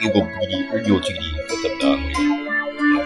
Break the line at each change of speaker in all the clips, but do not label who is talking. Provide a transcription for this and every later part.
Eagle Beady, or Eagle Chickadee. What's up, dog?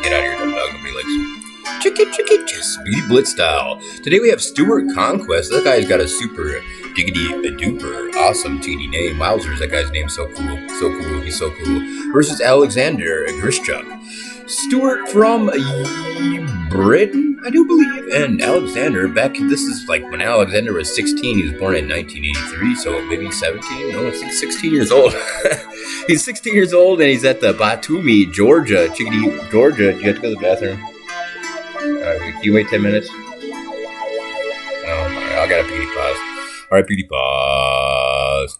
Get out of here, dog. Nobody likes you. Chicken, just Beady Blitz style. Today we have Stuart Conquest. That guy's got a super diggity duper awesome TD name. Wowzers, that guy's name's so cool. So cool, he's so cool. Versus Alexander Grischuk. Stuart from Britain, I do believe, and Alexander this is like when Alexander was 16, he was born in 1983, so maybe 17, no, he's 16 years old. He's 16 years old, and he's at the Batumi, Georgia, Georgia. Do you have to go to the bathroom? Can you wait 10 minutes? No, alright, I got a beauty pause. Alright, beauty pause.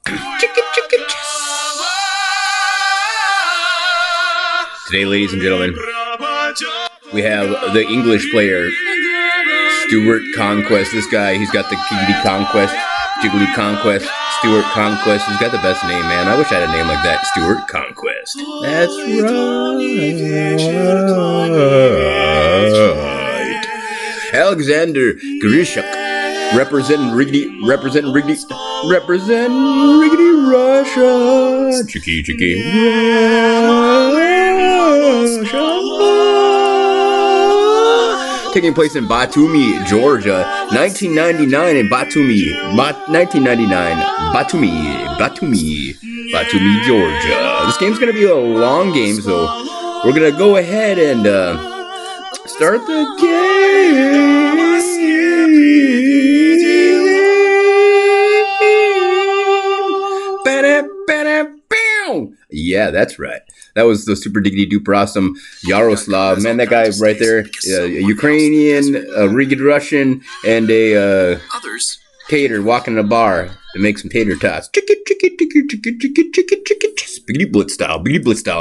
Today, ladies and gentlemen, we have the English player, Stuart Conquest. This guy, he's got the Jiggly Conquest, Stuart Conquest. He's got the best name, man. I wish I had a name like that, Stuart Conquest. That's right. Alexander Grischuk, representing Riggedy Russia. Chicky. Taking place in Batumi, Georgia, 1999 in Batumi, 1999, Batumi, Georgia. This game's gonna be a long game, so we're gonna go ahead and start the game. Yeah, that's right. That was the super diggity duper awesome Yaroslav. Man, that guy right there, a Ukrainian, a Rigged Russian, and a tater walking in a bar to make some tater tots. Biggity Blitz style,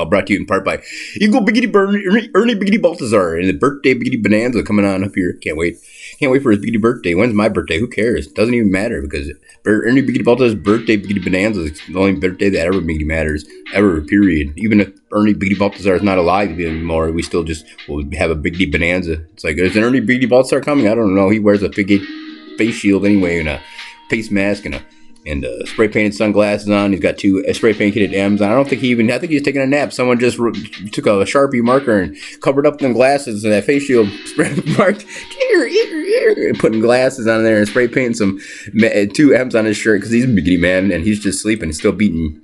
brought to you in part by Eagle Biggity Ernie Biggity Baltazar, and the birthday Biggity Bonanza coming on up here. Can't wait for his Biggity birthday. When's my birthday? Who cares? Doesn't even matter, because Ernie Biggity Baltazar's birthday, Biggity Bonanza, is the only birthday that ever Biggity matters, ever, period. Even if Ernie Biggity Baltazar is not alive anymore, we still just will have a Biggity Bonanza. It's like, is Ernie Biggity Baltazar coming? I don't know. He wears a face shield anyway, and a face mask, and spray painted sunglasses on. He's got two spray painted M's on. I think he's taking a nap. Someone just took a Sharpie marker and covered up them glasses and that face shield, marked, putting glasses on there and spray painting some two M's on his shirt, because he's a biggity man and he's just sleeping. He's still beating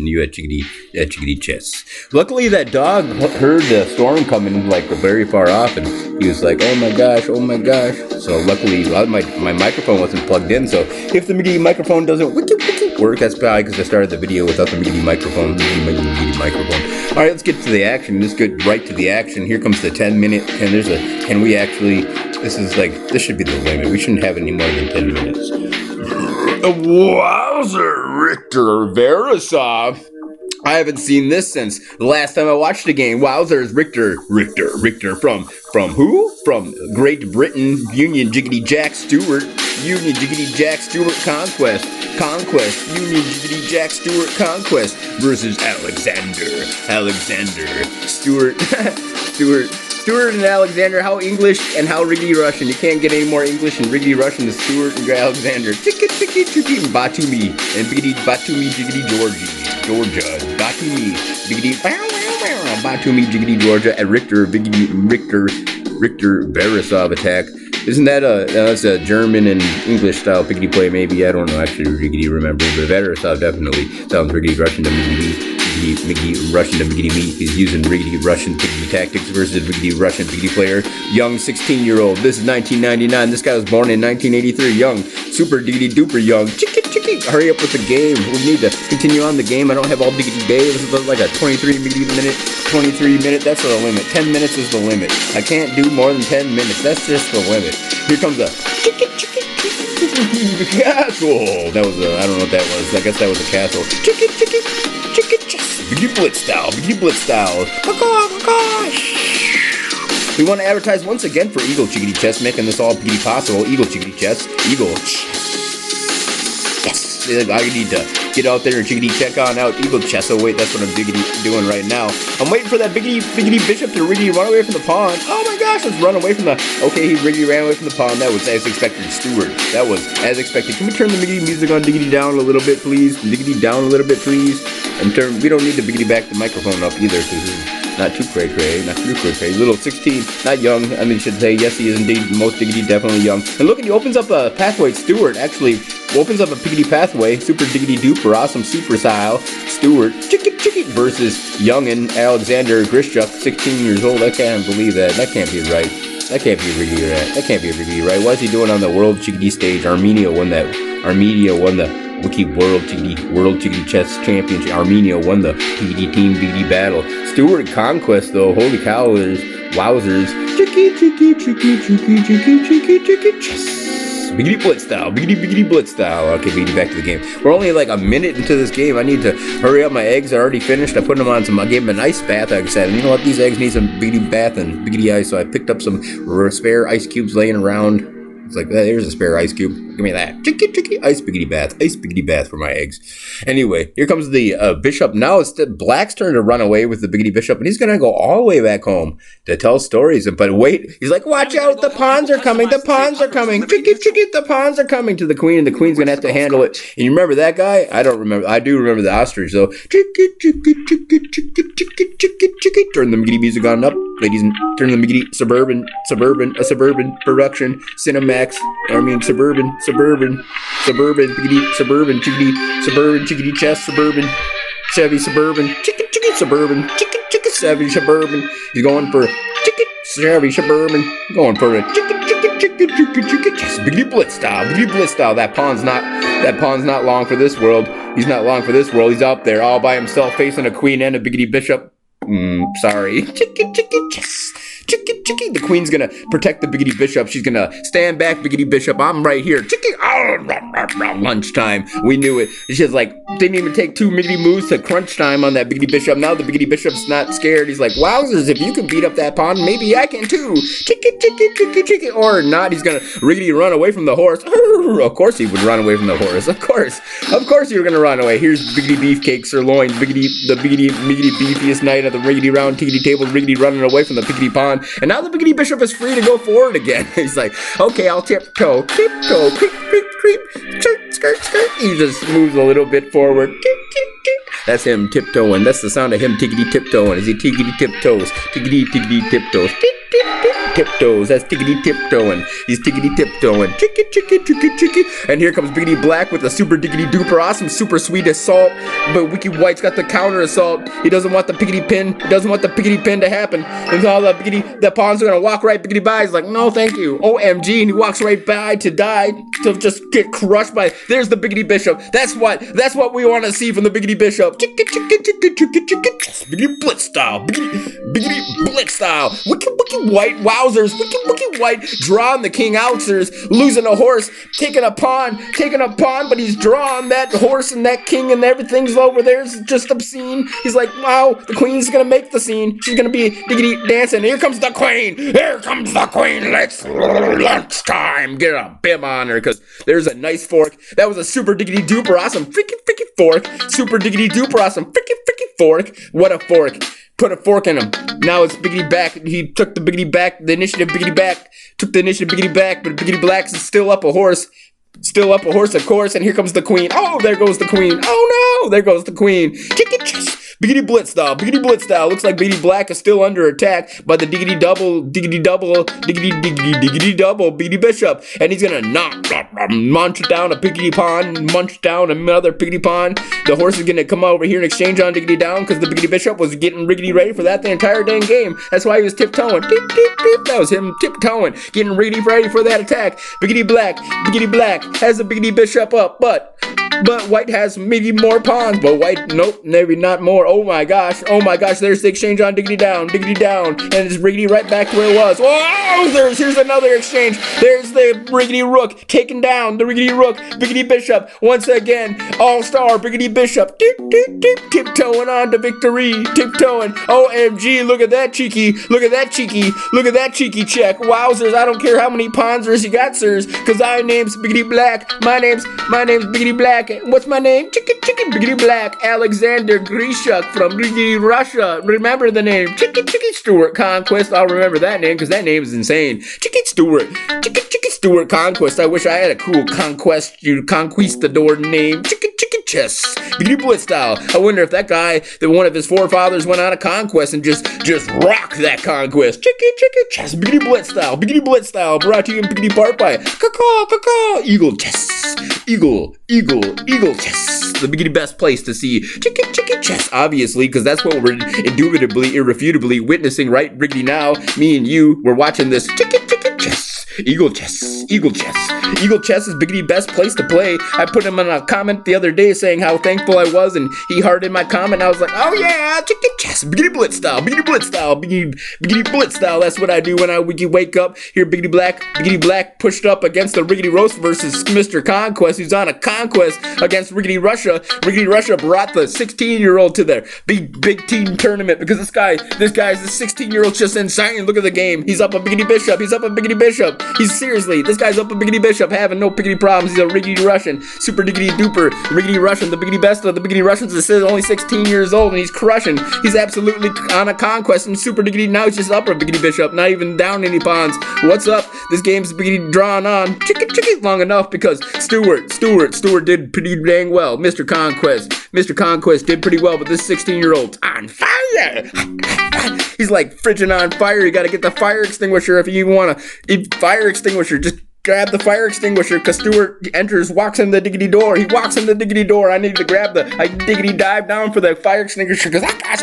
you at Chickadee Chess. Luckily, that dog heard the storm coming like very far off, and he was like, oh my gosh. So luckily, my microphone wasn't plugged in, so if the McGee microphone doesn't work, that's probably because I started the video without the McGee microphone. All right, let's get to the action. Let's get right to the action. Here comes the 10-minute, and this should be the limit. We shouldn't have any more than 10 minutes. Wowzer, Richter Verisov. I haven't seen this since the last time I watched the game. Wowzers, Richter from who? From Great Britain, Union Jiggity Jack Stuart Conquest, Union Jiggity Jack Stuart Conquest versus Alexander Stuart and Alexander. How English and how Riggedy Russian. You can't get any more English and Riggedy Russian than Stuart and Alexander. Chicky, Batumi and Biggity Batumi Jiggity Georgia. Batumi Jiggity Georgia at Richter Verisov attack. Isn't that that's a German and English style Biggity play? Maybe, I don't know. Actually, Riggedy remember, but Verisov definitely sounds Riggedy Russian to me. Miggity Russian to Biggity Meat. He's using Riggedy Russian Biggity tactics versus Riggedy Russian Biggity player. Young 16-year-old. This is 1999. This guy was born in 1983. Young. Super diggity duper young. Chicky. Hurry up with the game. We need to continue on the game. I don't have all diggity day. This is like a 23 minute. That's the limit. 10 minutes is the limit. I can't do more than 10 minutes. That's just the limit. Here comes a castle. That was I don't know what that was. I guess that was a castle. Chicky. Biggity Blitz style. We want to advertise once again for Eagle Chickadee Chess, making this all Biggity possible. Eagle Chickadee Chess. chess. I need to get out there and chickadee check on out evil chess. Oh wait, that's what I'm doing right now. I'm waiting for that biggity bishop to riggedy run away from the pawn. Oh my gosh, let's run away from the. Okay, he riggedy ran away from the pawn. That was as expected, Stuart. That was as expected. Can we turn the biggity music on diggity down a little bit, please? Diggity down a little bit, please. And turn. We don't need to biggity back the microphone up either, because not too cray-cray, not too cray-cray. Little 16, not young. I mean, should say, yes, he is indeed most diggity, definitely young. And look, he opens up a pathway. Stuart actually opens up a piggity pathway. Super diggity duper, awesome super style. Stuart, chicken versus youngin' Alexander Grischuk, 16 years old. I can't believe that. That can't be right. That can't be really right. That can't be really right. What is he doing on the world chickadee stage? Armenia won the Wiki World Chickadee Chess Championship. Armenia won the Chickadee Team Biggity Battle. Stuart Conquest, though, holy cow, there's wowzers. Chicky chess. Biggity blitz style. Biggity blitz style. Okay, biggity back to the game. We're only like a minute into this game. I need to hurry up. My eggs are already finished. I put them on some. I gave them a nice bath. Like I said, and you know what? These eggs need some biggity bath and biggity ice. So I picked up some spare ice cubes laying around. It's like, there's a spare ice cube. Give me that. Chicky ice biggity bath for my eggs. Anyway, here comes the bishop. Now it's the black's turn to run away with the biggity bishop, and he's gonna go all the way back home to tell stories. But wait, he's like, watch out, the pawns are coming. The pawns are coming. Chicky, the pawns are coming to the queen, and the queen's gonna have to handle it. And you remember that guy? I don't remember. I do remember the ostrich though. Chicky. Turn the biggity music on up, ladies, and turn the biggity suburban production cinematic. Suburban, chickadee chess, suburban, Chevy, suburban, chicken, suburban, chicken, Chevy, suburban. He's going for chicken, Chevy, suburban, going for a chicken, chess, biggity blitz style. That pawn's not long for this world. He's not long for this world. He's out there all by himself facing a queen and a biggity bishop. Sorry. Chicken, chess. Chicky. The queen's gonna protect the biggity bishop. She's gonna stand back, biggity bishop. I'm right here. Chicky. Lunchtime. We knew it. She's like, didn't even take 2 biggity moves to crunch time on that biggity bishop. Now the biggity bishop's not scared. He's like, wowzers, if you can beat up that pawn, maybe I can too. Chicky. Or not. He's gonna riggedy run away from the horse. Of course he would run away from the horse. Of course you're gonna run away. Here's biggity beefcake sirloin. The biggity beefiest knight of the riggedy round tickety table, riggedy running away from the piggity pawn. And now the biggity bishop is free to go forward again. He's like, okay, I'll tiptoe, creep, skirt. He just moves a little bit forward. That's him tiptoeing. That's the sound of him tickety tiptoeing as he tickety tiptoes. Tickety tiptoes. Tiptoes. That's tickety tiptoeing. He's tickety tiptoeing. Chicky. And here comes Biggity Black with a super diggity duper awesome super sweet assault. But Wiki White's got the counter assault. He doesn't want the piggity pin. He doesn't want the piggity pin to happen. And all the pawns are gonna walk right biggity by. He's like, no, thank you. OMG. And he walks right by to die. To just get crushed by. There's the biggity bishop. That's what we want to see from the biggity bishop. Biggity blitz style. Biggity blitz style. Wiki White wowzers. Wiki White drawing the king outers, losing a horse, taking a pawn, but he's drawing that horse and that king and everything's over there. It's just obscene. He's like, wow, the queen's gonna make the scene. She's gonna be diggity dancing. Here comes the queen. Let's lunchtime. Get a bib on her, because there's a nice fork. That was a super diggity duper awesome freaky fork. Super diggity duper awesome freaky fork. What a fork. Put a fork in him. Now it's biggity back. He took the biggity back. The initiative biggity back. Took the initiative biggity back. But biggity black is still up a horse. Of course. And here comes the queen. Oh, there goes the queen. Oh no, there goes the queen. Biggity blitz style. Looks like Biggity Black is still under attack by the diggity double, Biggity Bishop. And he's gonna munch down a piggity pawn, munch down another piggity pawn. The horse is gonna come over here and exchange on diggity down because the Biggity Bishop was getting riggedy ready for that the entire dang game. That's why he was tiptoeing. That was him tiptoeing, getting riggedy ready for that attack. Biggity Black has the Biggity Bishop up, but White has maybe more pawns, but White, nope, maybe not more. Oh my gosh, there's the exchange on diggity down, and it's riggedy right back to where it was. Oh, here's another exchange. There's the riggedy rook taking down the riggedy rook, Biggity Bishop. Once again, all-star Biggity Bishop, tiptoeing on to victory, tiptoeing. OMG, look at that cheeky check. Wowzers, I don't care how many pawns you got, sirs, because I name's Biggity Black. My name's Biggity Black. black. What's my name? Chicken biggity black. Alexander Grischuk from Russia. Remember the name. Chicken Stuart Conquest. I'll remember that name because that name is insane. Chicken Stuart. Chicken Stuart Conquest. I wish I had a cool conquistador name. Chicken CHeSS. Biggity Blitz style. I wonder if that guy, that one of his forefathers went on a conquest and just rock that conquest. Chicken CHeSS. Biggity Blitz style. Biggity Blitz style. Brought to you in biggity part by Eagle CHeSS. Eagle CHeSS. The biggity best place to see chicken CHeSS, obviously, because that's what we're indubitably, irrefutably witnessing right riggedy now. Me and you, we're watching this chicken CHeSS. Eagle CHeSS is biggity best place to play. I put him in a comment the other day saying how thankful I was, and he hearted my comment. I was like, oh yeah, chicken CHeSS, biggity blitz style, biggity blitz style. That's what I do when I wake up. Here, biggity black pushed up against the riggedy roast versus Mr. Conquest, who's on a conquest against riggedy Russia. Riggedy Russia brought the 16-year-old to their big team tournament because this guy's the 16-year-old's just insane. Look at the game. He's up a biggity bishop. He's seriously, this guy's up a biggity bishop, having no biggity problems. He's a riggedy Russian, super diggity duper riggedy Russian, the biggity best of the biggity Russians. This is only 16 years old and he's crushing. He's absolutely on a conquest and super diggity. Now he's just up a biggity bishop, not even down any pawns. What's up? This game's biggity drawn on chicken long enough because Stuart did pretty dang well. Mr. Conquest did pretty well, but this 16-year-old's on fire. He's like frigid on fire. You gotta get the fire extinguisher if you want to. Fire extinguisher, just grab the fire extinguisher because Stuart walks in the diggity door. He walks in the diggity door. I need to grab I diggity dive down for the fire extinguisher because that guy's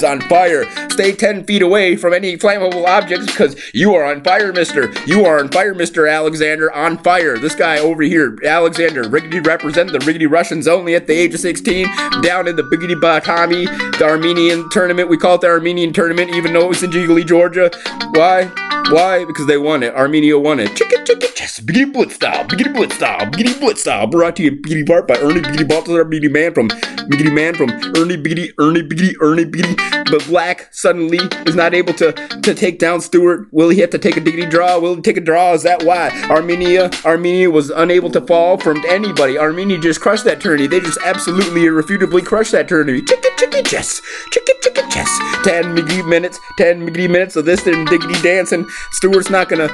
on fire. Stay 10 feet away from any flammable objects because you are on fire, mister. Alexander, on fire. This guy over here, Alexander, riggedy represent the riggedy Russians only at the age of 16, down in the biggity Batumi, the Armenian tournament. We call it the Armenian tournament even though it was in Jiggly, Georgia. Why? Because they won it. Armenia won it. Chicken CHeSS. Biggity blitz style. Brought to you biggity part by Ernie Biggity Balthazar, biggity man from Ernie Biggity. But Black suddenly is not able to take down Stuart. Will he have to take a diggity draw? Will he take a draw? Is that why? Armenia was unable to fall from anybody. Armenia just crushed that tourney. They just absolutely irrefutably crushed that tourney. Chicken CHeSS. 10 miggity minutes of this and diggity dancing. Stuart's not gonna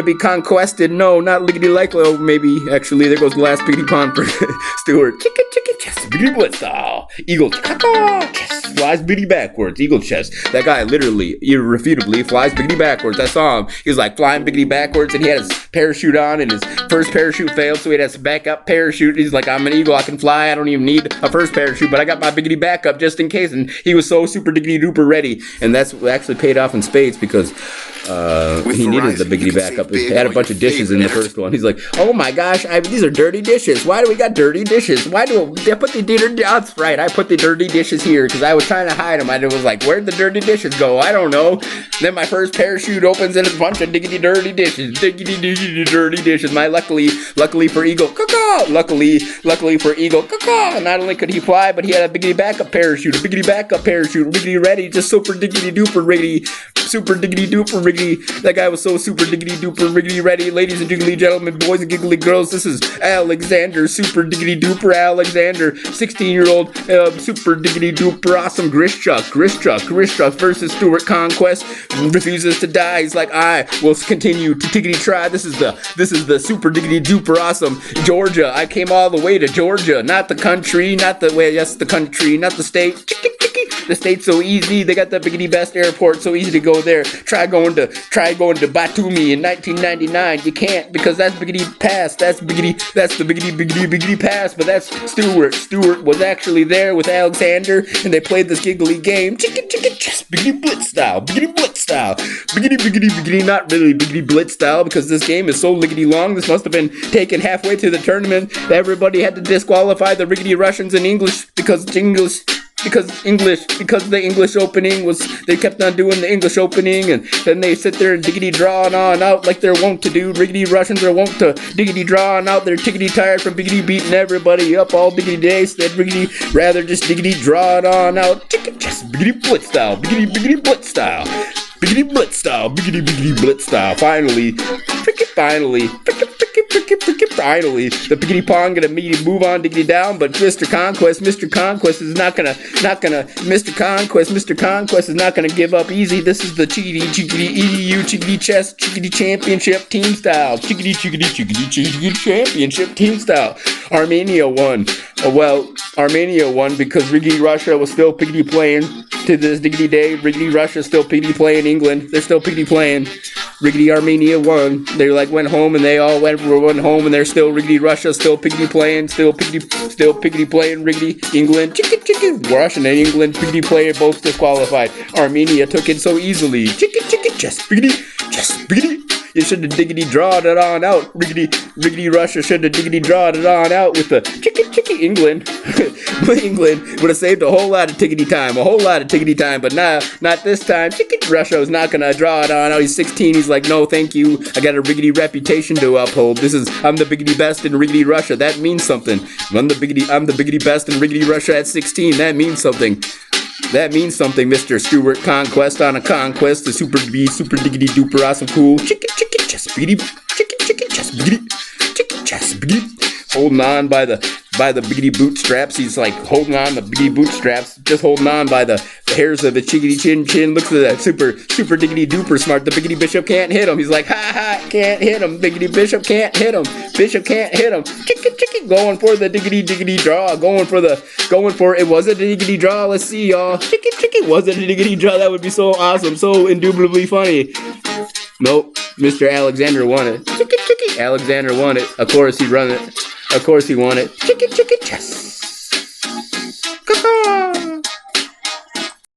be conquested. No, not liggity likely. Oh, maybe actually there goes the last biggity pawn for Stuart. Chicken CHeSS. Biggity blitz style. Eagle CHeSS. Flies biggity backwards. Eagle CHeSS. That guy literally, irrefutably flies biggity backwards. I saw him. He was like flying biggity backwards and he had his parachute on and his first parachute failed, so he had his backup parachute. He's like, I'm an eagle, I can fly. I don't even need a first parachute, but I got my biggity backup just in case. And he was so super diggity duper ready. And that's actually paid off in spades because he needed the biggity backup. He had a bunch of dishes in the first one. He's like, oh my gosh, these are dirty dishes. Why do we got dirty dishes? Why do I put the dirty? That's right, I put the dirty dishes here because I was trying to hide them. I was like, where'd the dirty dishes go? I don't know. Then my first parachute opens and it's a bunch of diggity dirty dishes. Diggity dirty dishes. Luckily for Eagle. Luckily for Eagle. Not only could he fly, but he had a biggity backup parachute. Riggedy ready, just super diggity duper riggedy. Super diggity duper riggedy. That guy was so super diggity duper riggedy ready. Ladies and jiggly gentlemen, boys and giggly girls, this is Alexander, super diggity duper Alexander, 16-year-old super diggity duper awesome Grischuk versus Stuart Conquest. Refuses to die. He's like, I will continue to diggity try. This is the super diggity duper awesome Georgia. I came all the way to Georgia, not the country, not the country, not the state. The state's so easy. They got the biggity best airport, so easy to go there. Try going to Batumi in 1999. You can't because that's biggity pass. That's the biggity pass. But that's Stuart. Stuart was actually there with Alexander, and they played this giggly game. Chicken CHeSS. Biggity blitz style. Biggity. Not really biggity blitz style because this game is so liggity long. This must have been taken halfway to the tournament. Everybody had to disqualify the riggedy Russians in English because the English opening was, they kept on doing the English opening and then they sit there and diggity draw on out like they're wont to do. Riggedy Russians are wont to diggity draw on out. They're tiggity tired from biggity beating everybody up all diggity days. They'd riggedy rather just diggity draw it on out. Chicken CHeSS. Biggity blitz style. Biggity blitz style. Biggity blitz style. Finally. finally, the biggity pawn gonna move on diggity down, but Mr. Conquest is not gonna, Mr. Conquest is not gonna give up easy. This is the chickity EDU chickity chess chickity championship team style. Chickity championship team style. Armenia won. Well, Armenia won because Riggedy Russia was still piggity playing to this diggity day. Riggedy Russia still piggity playing England. They're still piggity playing. Riggedy Armenia won. They like went home and they all went home and they're still Riggedy Russia still piggity playing, still piggity playing Riggedy England. Chicken Russia and England piggity player both disqualified. Armenia took it so easily. Chess piggity. You should have diggity drawed it on out. Riggedy Russia should have diggity drawed it on out with the chicken England. England would have saved a whole lot of tiggity time, but not this time. Chicken Russia is not gonna draw it on out. He's 16. He's like, no, thank you. I got a riggedy reputation to uphold. I'm the biggity best in Riggedy Russia. That means something. I'm the biggity best in Riggedy Russia at 16. That means something. That means something, Mr. Stuart. Conquest on a conquest. The super diggity duper awesome cool. Chicken chess biggity. Chicken chess biggity. Holding on by the biggity bootstraps. He's like holding on the biggity bootstraps, just holding on by the hairs of the chickity chin. Looks at that super diggity duper smart. The biggity bishop can't hit him. He's like, ha, can't hit him. Biggity bishop can't hit him. Bishop can't hit him. Chicken, going for the diggity draw. Going for it. Was it a diggity draw? Let's see, y'all. Chicken, was it a diggity draw? That would be so awesome, so indubitably funny. Nope, Mr. Alexander won it. Chicken, Alexander won it. Of course he won it. Chicken chess.